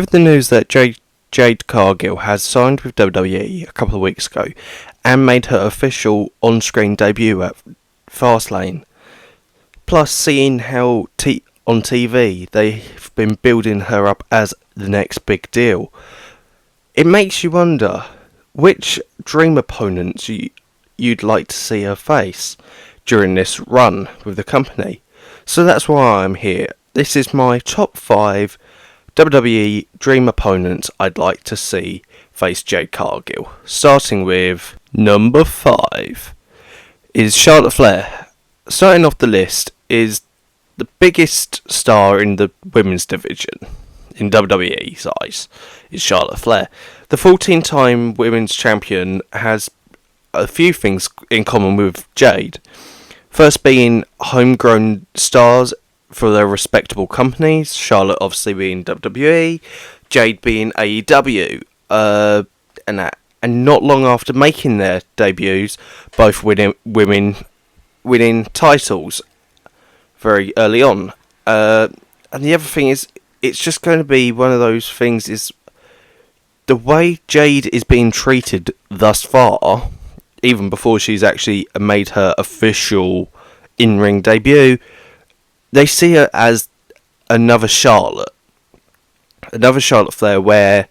With the news that Jade Cargill has signed with WWE a couple of weeks ago and made her official on-screen debut at Fastlane, plus seeing how on TV they've been building her up as the next big deal, it makes you wonder which dream opponents you'd like to see her face during this run with the company. So that's why I'm here. This is my top 5 WWE dream opponents I'd like to see face Jade Cargill. Starting with number 5 is Charlotte Flair. Starting off the list is the biggest star in the women's division in WWE's eyes is Charlotte Flair. The 14-time women's champion has a few things in common with Jade. First being homegrown stars for their respectable companies, Charlotte obviously being WWE, Jade being AEW, and not long after making their debuts, both winning titles very early on. And the other thing is, it's just going to be one of those things is the way Jade is being treated thus far, even before she's actually made her official in-ring debut, they see her as another Charlotte Flair, where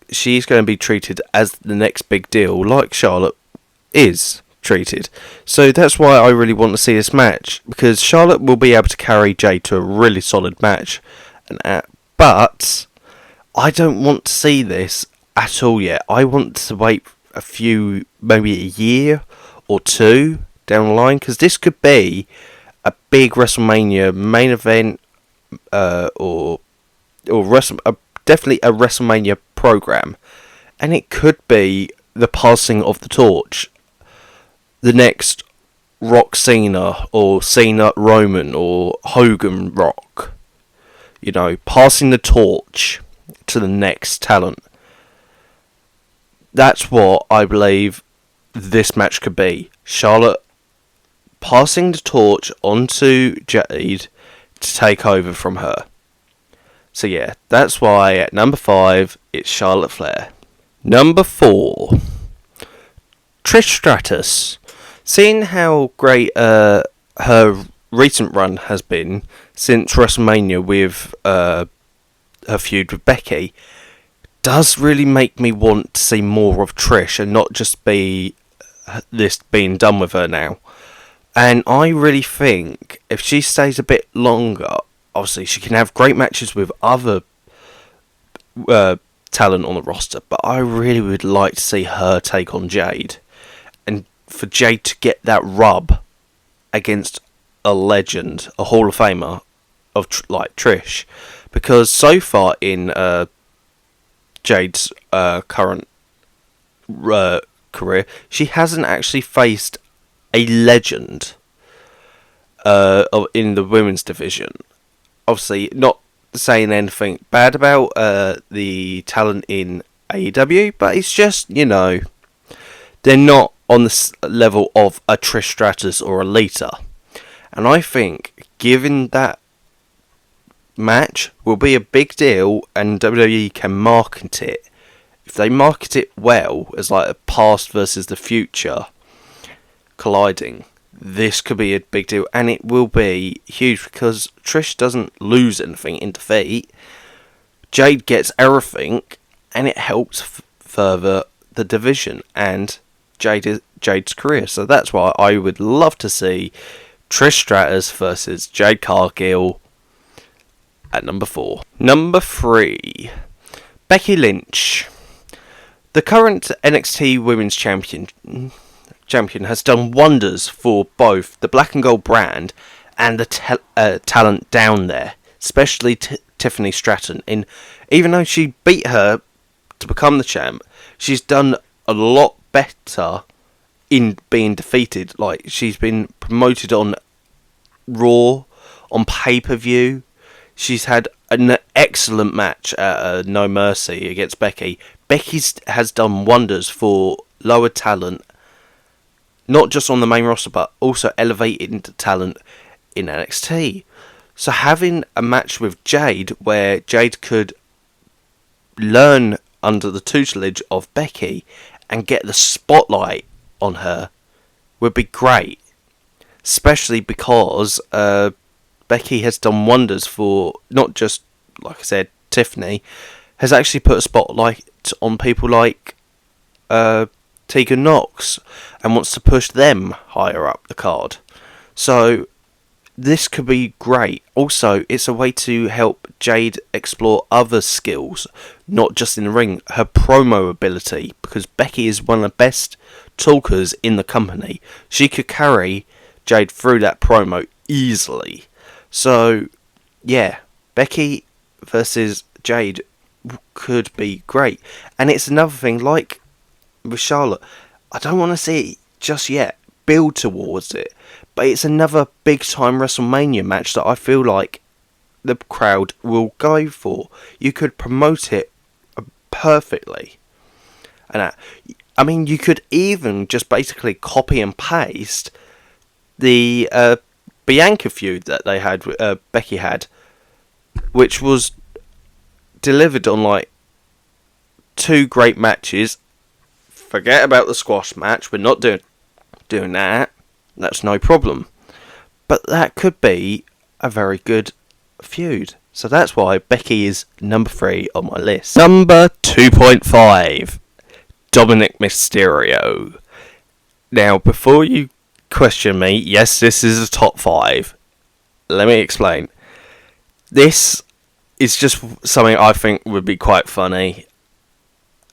she's going to be treated as the next big deal, like Charlotte is treated. So that's why I really want to see this match, because Charlotte will be able to carry Jade to a really solid match, but I don't want to see this at all yet. I want to wait a few, maybe a year or two down the line, because this could be a big WrestleMania main event, or definitely a WrestleMania program, and it could be the passing of the torch, the next Rock Cena or Cena Roman or Hogan Rock, passing the torch to the next talent. That's what I believe this match could be. Charlotte passing the torch onto Jade to take over from her. So yeah, that's why at number 5 it's Charlotte Flair. Number 4, Trish Stratus. Seeing how great her recent run has been since WrestleMania with her feud with Becky, does really make me want to see more of Trish and not just be this being done with her now. And I really think if she stays a bit longer, obviously she can have great matches with other talent on the roster, but I really would like to see her take on Jade, and for Jade to get that rub against a legend, a Hall of Famer of like Trish, because so far in Jade's current career, she hasn't actually faced a legend in the women's division. Obviously, not saying anything bad about the talent in AEW, but it's just, they're not on the level of a Trish Stratus or a Lita. And I think, given that match will be a big deal and WWE can market it, if they market it well as like a past versus the future colliding, this could be a big deal, and it will be huge because Trish doesn't lose anything in defeat. Jade gets everything, and it helps further the division and Jade's career. So that's why I would love to see Trish Stratus versus Jade Cargill at number 4. Number 3, Becky Lynch. The current NXT Women's Champion has done wonders for both the Black and Gold brand and the talent down there, especially Tiffany Stratton. Even though she beat her to become the champ, she's done a lot better in being defeated. Like, she's been promoted on Raw, on pay-per-view. She's had an excellent match at No Mercy against Becky. Becky has done wonders for lower talent, not just on the main roster, but also elevating talent in NXT. So having a match with Jade, where Jade could learn under the tutelage of Becky and get the spotlight on her would be great. Especially because Becky has done wonders for not just, like I said, Tiffany, has actually put a spotlight on people like Tegan Knox and wants to push them higher up the card. So this could be great. Also, it's a way to help Jade explore other skills, not just in the ring, her promo ability, because Becky is one of the best talkers in the company. She could carry Jade through that promo easily. So, yeah, Becky versus Jade could be great. And it's another thing, like with Charlotte, I don't want to see it just yet, build towards it, but it's another big time WrestleMania match that I feel like the crowd will go for. You could promote it perfectly. And I mean, you could even just basically copy and paste the Bianca feud that they had, Becky had, which was delivered on like 2 great matches. Forget about the squash match. We're not doing that. That's no problem. But that could be a very good feud. So that's why Becky is number 3 on my list. Number 2.5, Dominic Mysterio. Now, before you question me, yes, this is a top 5. Let me explain. This is just something I think would be quite funny,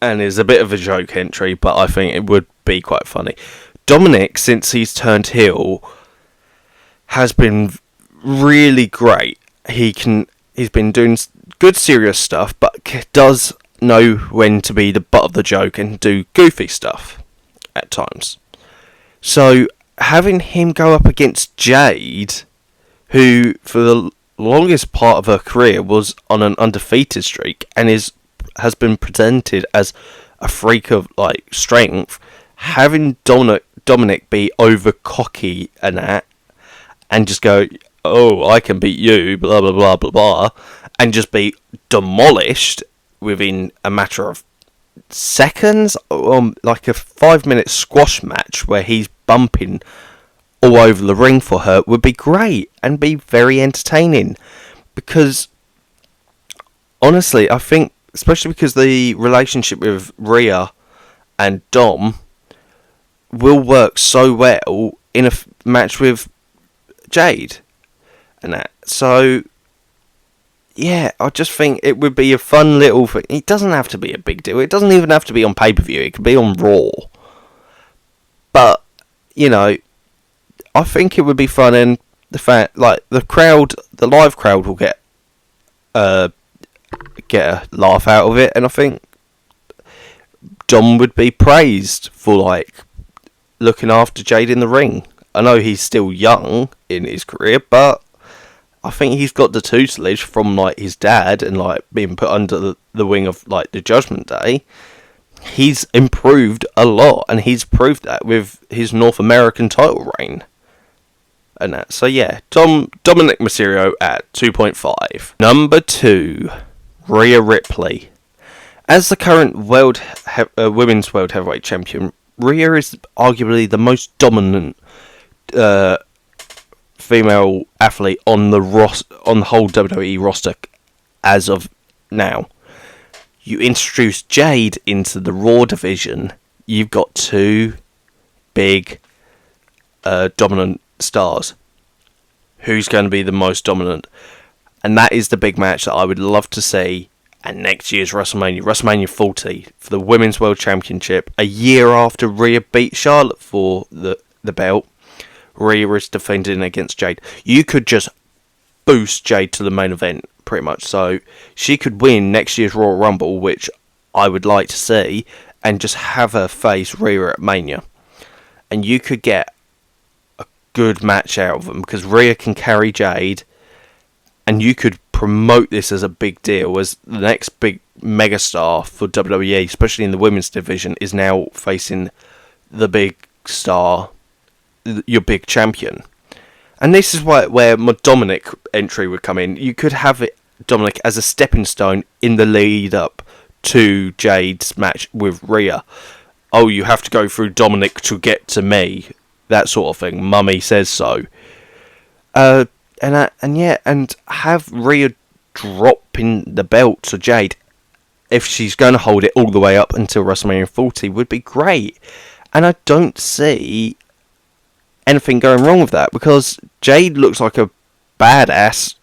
and is a bit of a joke entry, but I think it would be quite funny. Dominic, since he's turned heel, has been really great. He's been doing good serious stuff, but does know when to be the butt of the joke and do goofy stuff at times. So having him go up against Jade, who for the longest part of her career was on an undefeated streak and has been presented as a freak of like strength, having Dominic be over cocky and that, and just go, oh, I can beat you, blah blah blah blah blah, and just be demolished within a matter of seconds, like a 5-minute squash match where he's bumping all over the ring for her, would be great and be very entertaining. Because honestly, I think, especially because the relationship with Rhea and Dom will work so well in a match with Jade and that. So yeah, I just think it would be a fun little thing. It doesn't have to be a big deal. It doesn't even have to be on pay-per-view. It could be on Raw. But, you know, I think it would be fun, and the fact, like, the live crowd will get a laugh out of it, and I think Dom would be praised for, like, looking after Jade in the ring. I know he's still young in his career, but I think he's got the tutelage from, like, his dad and, like, being put under the wing of, like, the Judgment Day. He's improved a lot, and he's proved that with his North American title reign. And that. So, yeah, Dominic Mysterio at 2.5. Number 2, Rhea Ripley. As the current Women's World Heavyweight Champion, Rhea is arguably the most dominant female athlete on the whole WWE roster as of now. You introduce Jade into the Raw division, you've got 2 big dominant stars. Who's going to be the most dominant? And that is the big match that I would love to see at next year's WrestleMania 40, for the Women's World Championship. A year after Rhea beat Charlotte for the belt, Rhea is defending against Jade. You could just boost Jade to the main event, pretty much. So she could win next year's Royal Rumble, which I would like to see, and just have her face Rhea at Mania. And you could get a good match out of them, because Rhea can carry Jade, and you could promote this as a big deal, as the next big megastar for WWE, especially in the women's division, is now facing the big star, your big champion. And this is where my Dominic entry would come in. You could have Dominic as a stepping stone in the lead up to Jade's match with Rhea. Oh, you have to go through Dominic to get to me. That sort of thing. Mummy says so. And have Rhea dropping the belt to Jade, if she's going to hold it all the way up until WrestleMania 40, would be great. And I don't see anything going wrong with that, because Jade looks like a badass,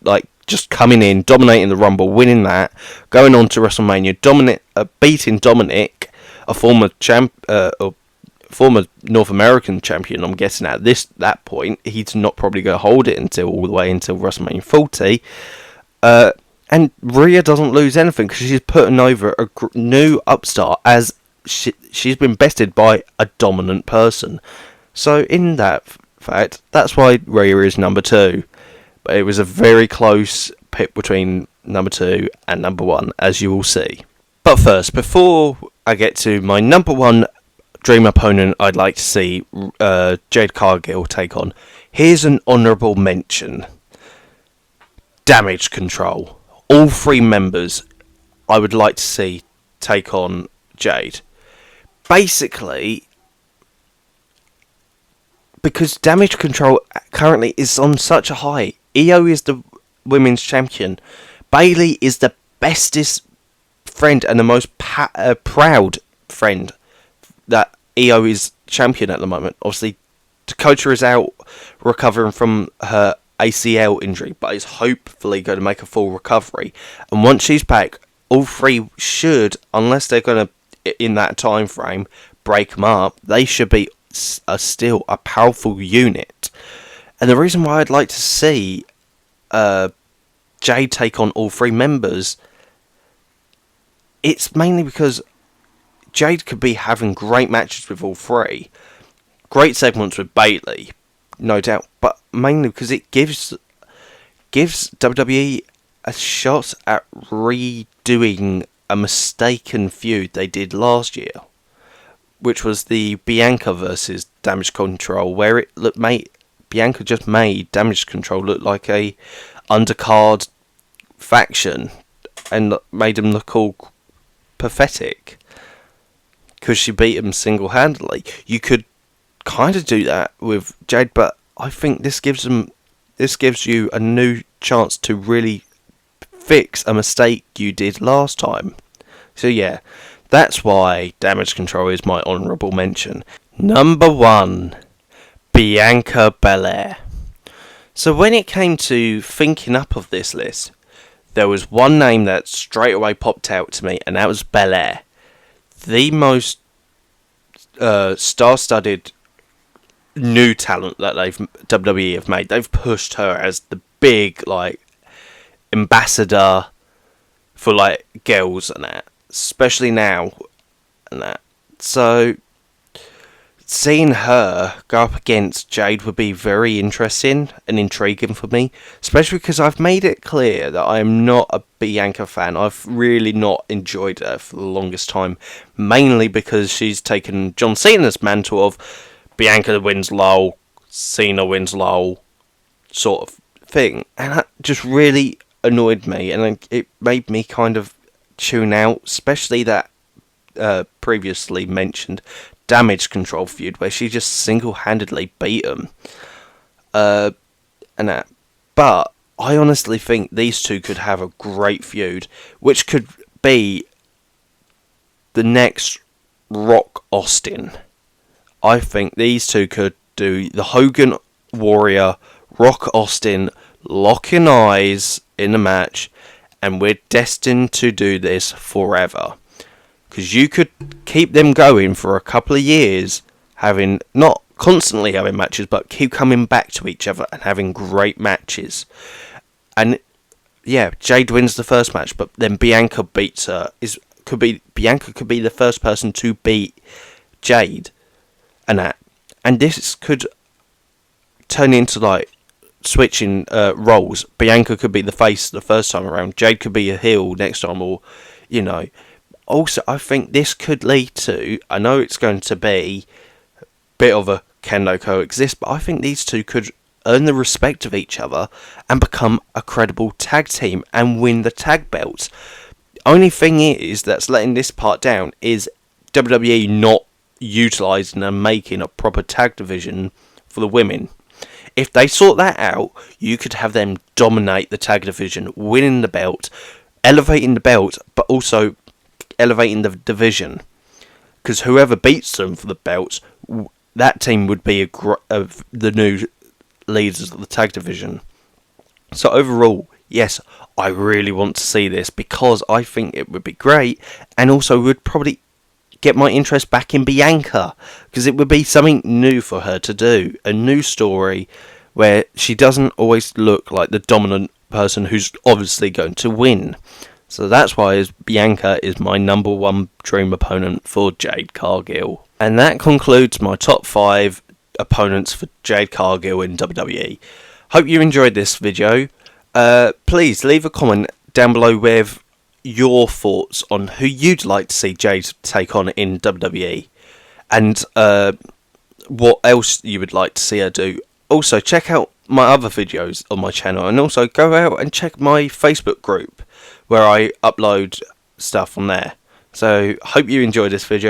like just coming in, dominating the Rumble, winning that, going on to WrestleMania, beating Dominic, a former former North American champion. I'm guessing at that point he's not probably going to hold it all the way until WrestleMania 40. And Rhea doesn't lose anything because she's putting over a new upstart, as she's been bested by a dominant person. So in that fact, that's why Rhea is number 2. But it was a very close pick between number 2 and number 1, as you will see. But first, before I get to my number 1 dream opponent I'd like to see Jade Cargill take on, here's an honourable mention. Damage Control. All 3 members I would like to see take on Jade. Basically, because Damage Control currently is on such a high. Io is the women's champion. Bayley is the bestest friend and the most proud friend that Io is champion at the moment. Obviously, Dakota is out recovering from her ACL injury, but is hopefully going to make a full recovery. And once she's back, all 3 should, unless they're going to, in that time frame, break them up, they should be still a powerful unit. And the reason why I'd like to see Jade take on all 3 members, it's mainly because Jade could be having great matches with all 3. Great segments with Bayley, no doubt, but mainly because it gives WWE a shot at redoing a mistaken feud they did last year, which was the Bianca versus Damage Control, where Bianca just made Damage Control look like a undercard faction and made them look all pathetic because she beat him single-handedly. You could kind of do that with Jade, but I think this gives you a new chance to really fix a mistake you did last time. So yeah, that's why Damage Control is my honourable mention. Number 1, Bianca Belair. So when it came to thinking up of this list, there was one name that straight away popped out to me, and that was Belair. The most star-studded new talent that WWE have made. They've pushed her as the big ambassador for girls and that, especially now and that. So seeing her go up against Jade would be very interesting and intriguing for me, especially because I've made it clear that I am not a Bianca fan. I've really not enjoyed her for the longest time, mainly because she's taken John Cena's mantle of Bianca wins lol, Cena wins lol sort of thing, and that just really annoyed me, and it made me kind of tune out, especially that previously mentioned Damage Control feud where she just single-handedly beat him. And that. But I honestly think these two could have a great feud, which could be the next Rock Austin. I think these two could do the Hogan Warrior, Rock Austin, locking eyes in a match, and we're destined to do this forever. Because you could keep them going for a couple of years, not constantly having matches, but keep coming back to each other and having great matches. And yeah, Jade wins the first match, but then Bianca beats her. Bianca could be the first person to beat Jade, and this could turn into switching roles. Bianca could be the face the first time around. Jade could be a heel next time, or Also, I think this could lead to, I know it's going to be a bit of a can they coexist, but I think these two could earn the respect of each other and become a credible tag team and win the tag belts. only thing is that's letting this part down is WWE not utilising and making a proper tag division for the women. If they sort that out, you could have them dominate the tag division, winning the belt, elevating the belt, but also elevating the division. Because whoever beats them for the belts, that team would be of the new leaders of the tag division. So overall, yes, I really want to see this because I think it would be great, and also would probably get my interest back in Bianca, because it would be something new for her to do, a new story where she doesn't always look like the dominant person who's obviously going to win. So that's why Bianca is my number one dream opponent for Jade Cargill. And that concludes my top 5 opponents for Jade Cargill in WWE. Hope you enjoyed this video. Please leave a comment down below with your thoughts on who you'd like to see Jade take on in WWE, and what else you would like to see her do. Also, check out my other videos on my channel, and also go out and check my Facebook group where I upload stuff on there. So, hope you enjoyed this video.